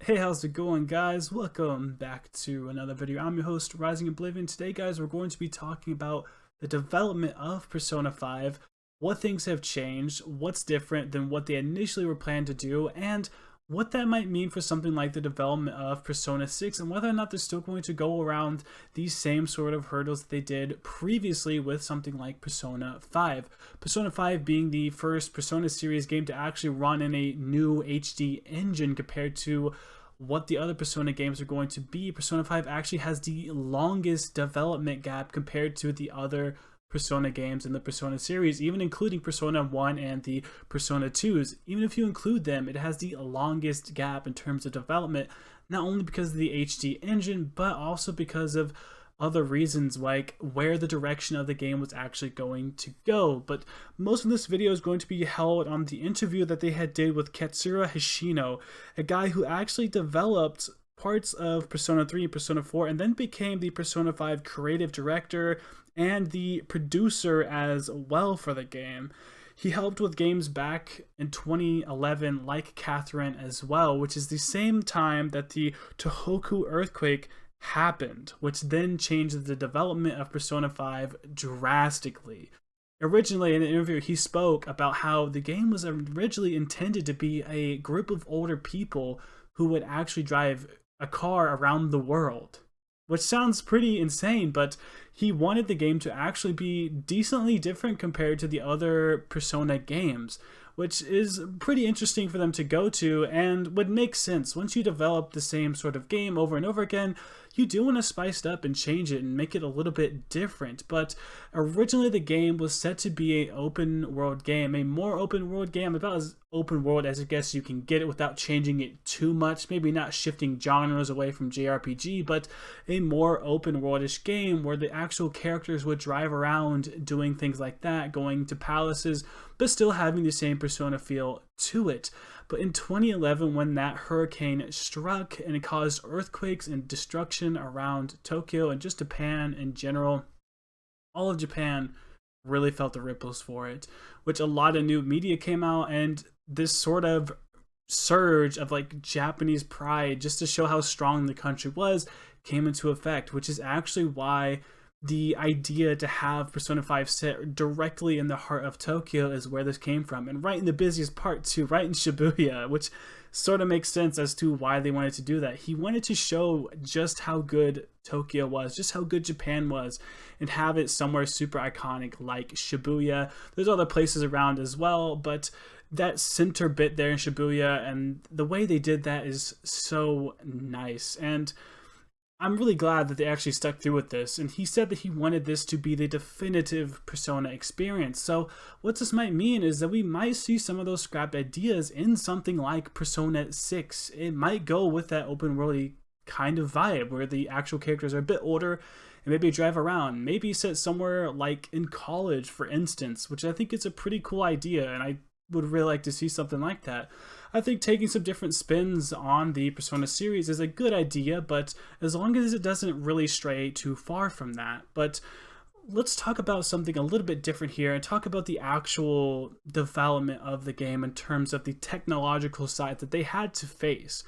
Hey, how's it going, guys? Welcome back to another video. I'm your host, Rising Oblivion. Today, guys, we're going to be talking about the development of Persona 5, what things have changed, what's different than what they initially were planned to do, and what that might mean for something like the development of Persona 6, and whether or not they're still going to go around these same sort of hurdles that they did previously with something like Persona 5. Persona 5 being the first Persona series game to actually run in a new HD engine compared to what the other Persona games are going to be. Persona 5 actually has the longest development gap compared to the other Persona games in the Persona series, even including Persona 1 and the Persona 2s. Even if you include them, it has the longest gap in terms of development, not only because of the HD engine, but also because of other reasons like where the direction of the game was actually going to go. But most of this video is going to be held on the interview that they had did with Katsura Hishino, a guy who actually developed parts of Persona 3 and Persona 4 and then became the Persona 5 creative director and the producer as well for the game. He helped with games back in 2011 like Catherine as well, which is the same time that the Tohoku earthquake happened, which then changed the development of Persona 5 drastically. Originally, in an interview, he spoke about how the game was originally intended to be a group of older people who would actually drive a car around the world, which sounds pretty insane, but he wanted the game to actually be decently different compared to the other Persona games, which is pretty interesting for them to go to and would make sense. Once you develop the same sort of game over and over again, you do want to spice it up and change it and make it a little bit different. But originally the game was set to be an open world game, a more open world game, about as open world as I guess you can get it without changing it too much, maybe not shifting genres away from JRPG, but a more open worldish game where the actual characters would drive around doing things like that, going to palaces, but still having the same Persona feel to it. But in 2011, when that hurricane struck and it caused earthquakes and destruction around Tokyo and just Japan in general, all of Japan really felt the ripples for it, which a lot of new media came out, and this sort of surge of like Japanese pride just to show how strong the country was came into effect, which is actually why the idea to have Persona 5 set directly in the heart of Tokyo is where this came from, and right in the busiest part too, right in Shibuya, which sort of makes sense as to why they wanted to do that. He wanted to show just how good Tokyo was, just how good Japan was, and have it somewhere super iconic like Shibuya. There's other places around as well, but that center bit there in Shibuya and the way they did that is so nice. And I'm really glad that they actually stuck through with this, and he said that he wanted this to be the definitive Persona experience. So what this might mean is that we might see some of those scrapped ideas in something like Persona 6. It might go with that open worldy kind of vibe where the actual characters are a bit older and maybe drive around, maybe set somewhere like in college, for instance, which I think is a pretty cool idea, and I would really like to see something like that. I think taking some different spins on the Persona series is a good idea, but as long as it doesn't really stray too far from that. But let's talk about something a little bit different here and talk about the actual development of the game in terms of the technological side that they had to face.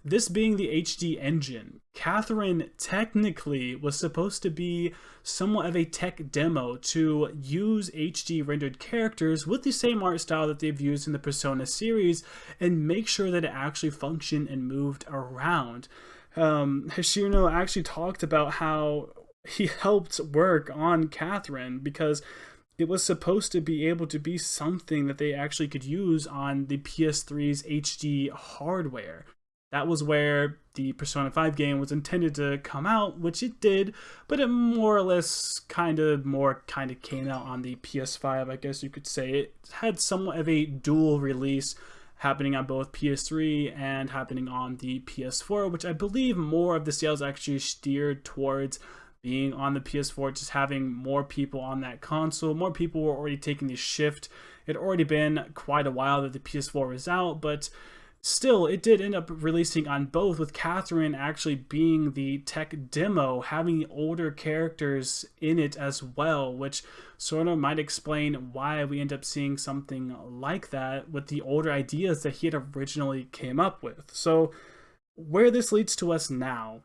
This being the HD engine, Catherine technically was supposed to be somewhat of a tech demo to use HD rendered characters with the same art style that they've used in the Persona series and make sure that it actually functioned and moved around. Hishino actually talked about how he helped work on Catherine because it was supposed to be able to be something that they actually could use on the PS3's HD hardware. That was where the Persona 5 game was intended to come out, which it did, but it more or less kind of came out on the PS5, I guess you could say. It had somewhat of a dual release happening on both PS3 and happening on the PS4, which I believe more of the sales actually steered towards being on the PS4, just having more people on that console. More people were already taking the shift. It had already been quite a while that the PS4 was out, but still, it did end up releasing on both, with Catherine actually being the tech demo, having the older characters in it as well, which sort of might explain why we end up seeing something like that with the older ideas that he had originally came up with. So where this leads to us now,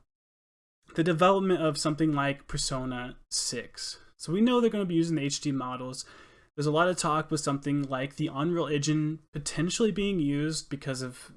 the development of something like Persona 6. So we know they're going to be using the HD models. There's a lot of talk with something like the Unreal Engine potentially being used because of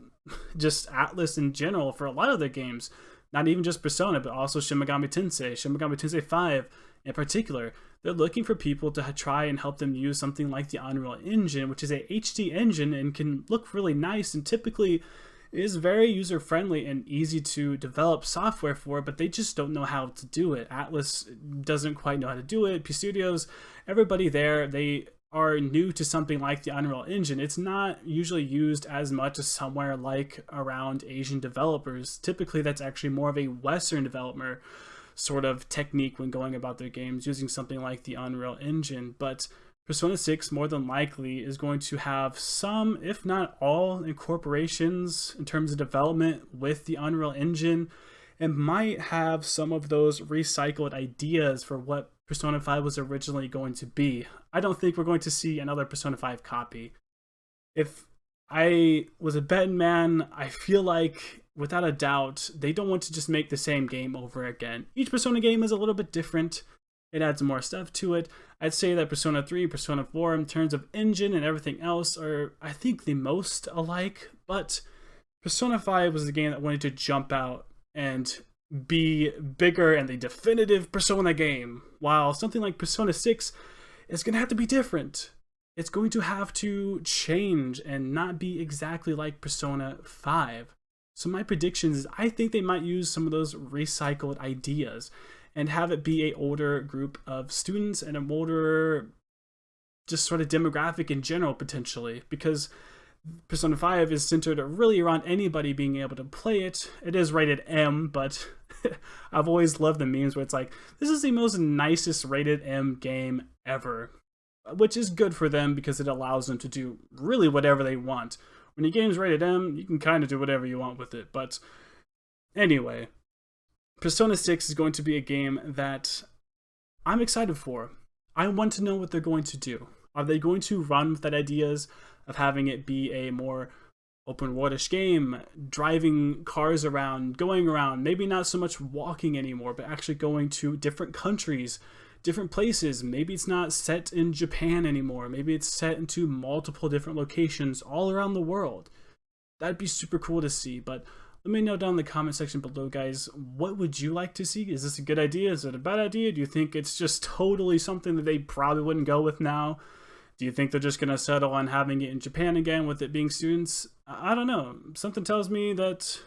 just ATLUS in general for a lot of their games. Not even just Persona, but also Shin Megami Tensei 5 in particular. They're looking for people to try and help them use something like the Unreal Engine, which is a HD engine and can look really nice and typically is very user-friendly and easy to develop software for, but they just don't know how to do it. ATLUS doesn't quite know how to do it. P Studios, everybody there, they are new to something like the Unreal Engine. It's not usually used as much as somewhere like around Asian developers. Typically, that's actually more of a Western developer sort of technique when going about their games, using something like the Unreal Engine. But Persona 6 more than likely is going to have some, if not all, incorporations in terms of development with the Unreal Engine, and might have some of those recycled ideas for what Persona 5 was originally going to be. I don't think we're going to see another Persona 5 copy. If I was a betting man, I feel like, without a doubt, they don't want to just make the same game over again. Each Persona game is a little bit different. It adds more stuff to it. I'd say that Persona 3, Persona 4, in terms of engine and everything else, are, I think, the most alike. But Persona 5 was the game that wanted to jump out and be bigger and the definitive Persona game, while something like Persona 6 is going to have to be different. It's going to have to change and not be exactly like Persona 5. So my predictions is I think they might use some of those recycled ideas and have it be a older group of students and a older just sort of demographic in general, potentially, because Persona 5 is centered really around anybody being able to play it. It is rated M, but I've always loved the memes where it's like, this is the most nicest rated M game ever, which is good for them because it allows them to do really whatever they want. When your game's rated M, you can kind of do whatever you want with it. But anyway, Persona 6 is going to be a game that I'm excited for. I want to know what they're going to do. Are they going to run with that ideas of having it be a more open worldish game, driving cars around, going around, maybe not so much walking anymore, but actually going to different countries, different places? Maybe it's not set in Japan anymore. Maybe it's set into multiple different locations all around the world. That'd be super cool to see, but let me know down in the comment section below, guys. What would you like to see? Is this a good idea? Is it a bad idea? Do you think it's just totally something that they probably wouldn't go with now? Do you think they're just going to settle on having it in Japan again with it being students? I don't know. Something tells me that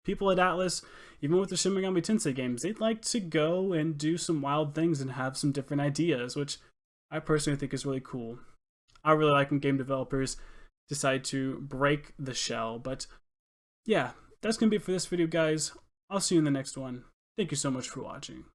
people at ATLUS, even with the Shin Megami Tensei games, they'd like to go and do some wild things and have some different ideas, which I personally think is really cool. I really like when game developers decide to break the shell. But yeah, that's going to be it for this video, guys. I'll see you in the next one. Thank you so much for watching.